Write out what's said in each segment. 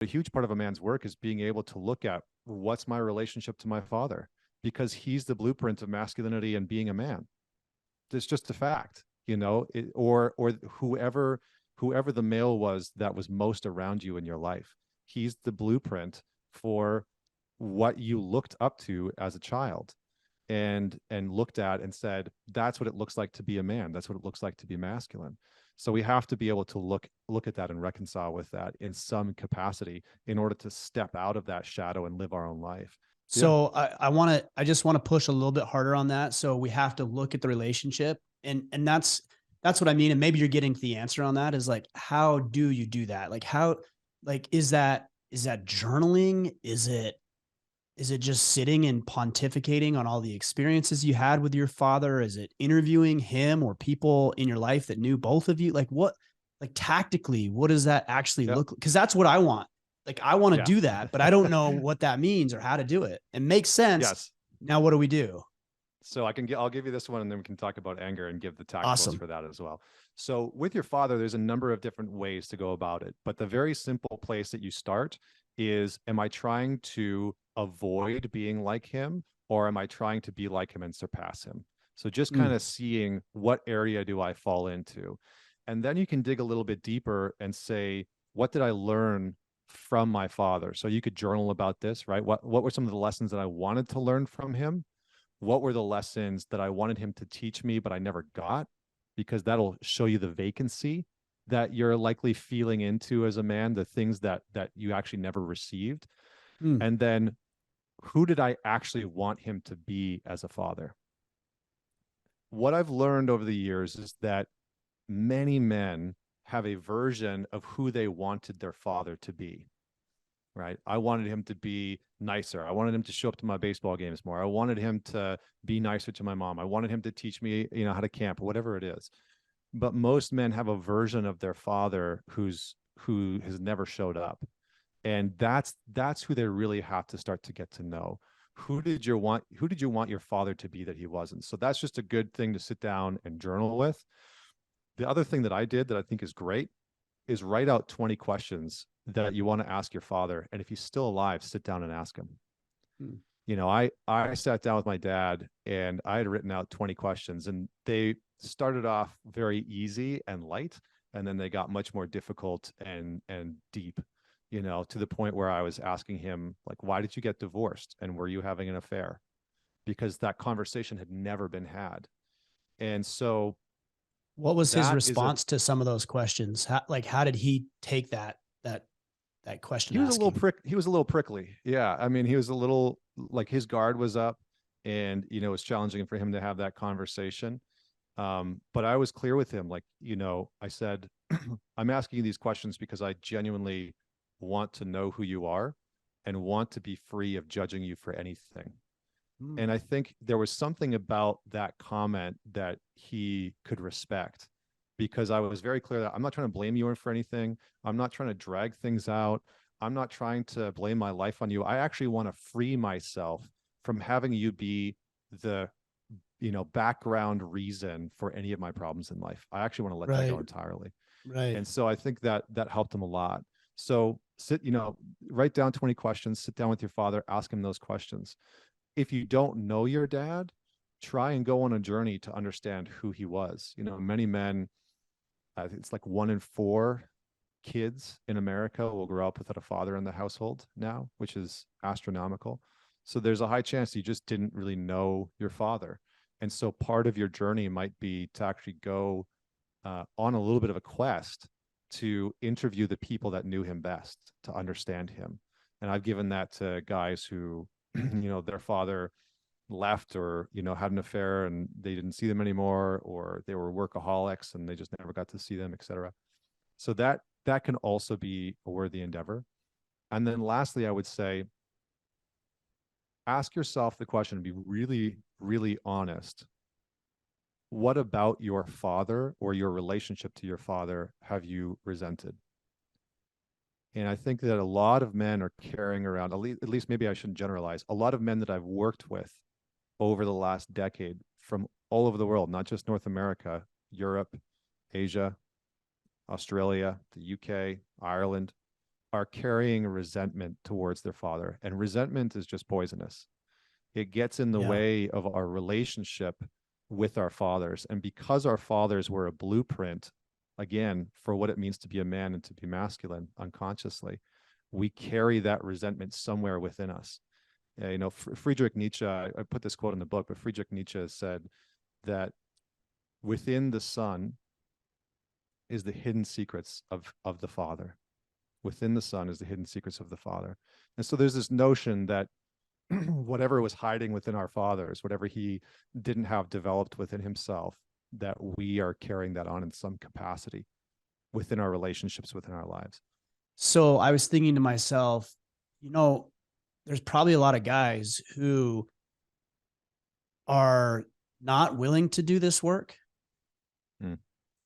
a huge part of a man's work is being able to look at what's my relationship to my father, because he's the blueprint of masculinity and being a man. It's just a fact, or whoever the male was that was most around you in your life. He's the blueprint for what you looked up to as a child and looked at and said, that's what it looks like to be a man. That's what it looks like to be masculine. So we have to be able to look at that and reconcile with that in some capacity in order to step out of that shadow and live our own life. Yeah. So I just want to push a little bit harder on that. So we have to look at the relationship, and that's what I mean. And maybe you're getting to the answer on that is like, how do you do that? Like is that journaling? Is it just sitting and pontificating on all the experiences you had with your father? Is it interviewing him or people in your life that knew both of you? Like tactically, what does that actually Yeah. look like? Because that's what I want. Like, I want to Yeah. do that, but I don't know what that means or how to do it. It makes sense. Yes. Now, what do we do? So I'll give you this one, and then we can talk about anger and give the tacticals Awesome. for that as well. So with your father, there's a number of different ways to go about it, but the very simple place that you start is, am I trying to avoid being like him, or am I trying to be like him and surpass him? So just kind Mm, of seeing what area do I fall into, and then you can dig a little bit deeper and say, what did I learn from my father? So you could journal about this, right? What were some of the lessons that I wanted to learn from him? What were the lessons that I wanted him to teach me, but I never got? Because that'll show you the vacancy that you're likely feeling into as a man, the things that you actually never received. mm, And then who did I actually want him to be as a father? What I've learned over the years is that many men have a version of who they wanted their father to be, right? I wanted him to be nicer. I wanted him to show up to my baseball games more. I wanted him to be nicer to my mom. I wanted him to teach me, how to camp, whatever it is. But most men have a version of their father who has never showed up. And that's who they really have to start to get to know. Who did you want your father to be that he wasn't? So that's just a good thing to sit down and journal with. The other thing that I did that I think is great is write out 20 questions that you want to ask your father. And if he's still alive, sit down and ask him. mm. I sat down with my dad and I had written out 20 questions, and they started off very easy and light. And then they got much more difficult and deep, to the point where I was asking him, like, why did you get divorced? And were you having an affair? Because that conversation had never been had. And so What was his that is a response to some of those questions? How did he take that question he was a little asking? prick he was a little prickly. Yeah, I mean, he was a little, like, his guard was up, and it was challenging for him to have that conversation. But I was clear with him, like, I said, I'm asking you these questions because I genuinely want to know who you are and want to be free of judging you for anything. Mm, And I think there was something about that comment that he could respect, because I was very clear that I'm not trying to blame you for anything. I'm not trying to drag things out. I'm not trying to blame my life on you. I actually want to free myself from having you be the, background reason for any of my problems in life. I actually want to let that go right, entirely. right. And so I think that helped him a lot. So write down 20 questions, sit down with your father, ask him those questions. If you don't know your dad, try and go on a journey to understand who he was. Many men, it's like 1 in 4 kids in America will grow up without a father in the household now, which is astronomical. So there's a high chance you just didn't really know your father. And so part of your journey might be to actually go on a little bit of a quest to interview the people that knew him best, to understand him. And I've given that to guys who, their father left, or had an affair and they didn't see them anymore, or they were workaholics and they just never got to see them, etc. So that can also be a worthy endeavor. And then lastly, I would say, ask yourself the question, be really, really honest. What about your father or your relationship to your father have you resented? And I think that a lot of men are carrying around, at least maybe I shouldn't generalize, a lot of men that I've worked with over the last decade from all over the world, not just North America, Europe, Asia, Australia, the UK, Ireland, are carrying resentment towards their father. And resentment is just poisonous. It gets in the Yeah. way of our relationship with our fathers. And because our fathers were a blueprint, again, for what it means to be a man and to be masculine unconsciously, we carry that resentment somewhere within us. You know, Friedrich Nietzsche, I put this quote in the book, but Friedrich Nietzsche said that within the son is the hidden secrets of the father. Within the son is the hidden secrets of the father. And so there's this notion that whatever was hiding within our fathers, whatever he didn't have developed within himself, that we are carrying that on in some capacity within our relationships, within our lives. So I was thinking to myself, you know, there's probably a lot of guys who are not willing to do this work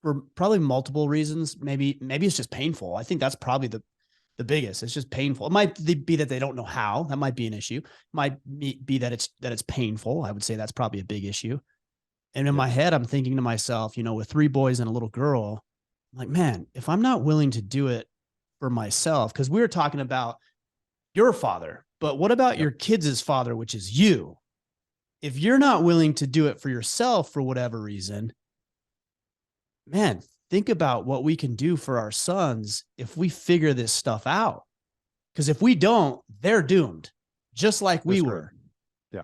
for probably multiple reasons. Maybe it's just painful. I think that's probably the biggest. It's just painful. It might be that they don't know how. That might be an issue. It might be that it's painful. I would say that's probably a big issue. And in my head, I'm thinking to myself, you know, with 3 boys and a little girl, I'm like, man, if I'm not willing to do it for myself, because we were talking about your father, but what about your kids' father, which is you? If you're not willing to do it for yourself for whatever reason, man, think about what we can do for our sons if we figure this stuff out. Because if we don't, they're doomed, just like we were. Yeah.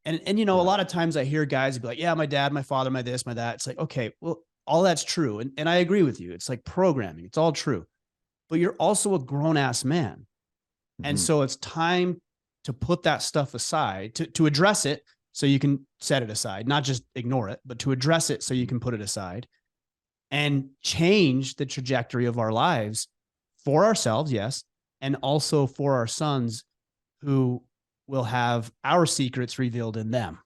And you know, a lot of times I hear guys be like, yeah, my dad, my father, my this, my that. It's like, okay, well, all that's true. And I agree with you. It's like programming. It's all true. But you're also a grown-ass man. And so it's time to put that stuff aside, to address it so you can set it aside, not just ignore it, but to address it so you can put it aside and change the trajectory of our lives for ourselves, yes, and also for our sons who will have our secrets revealed in them.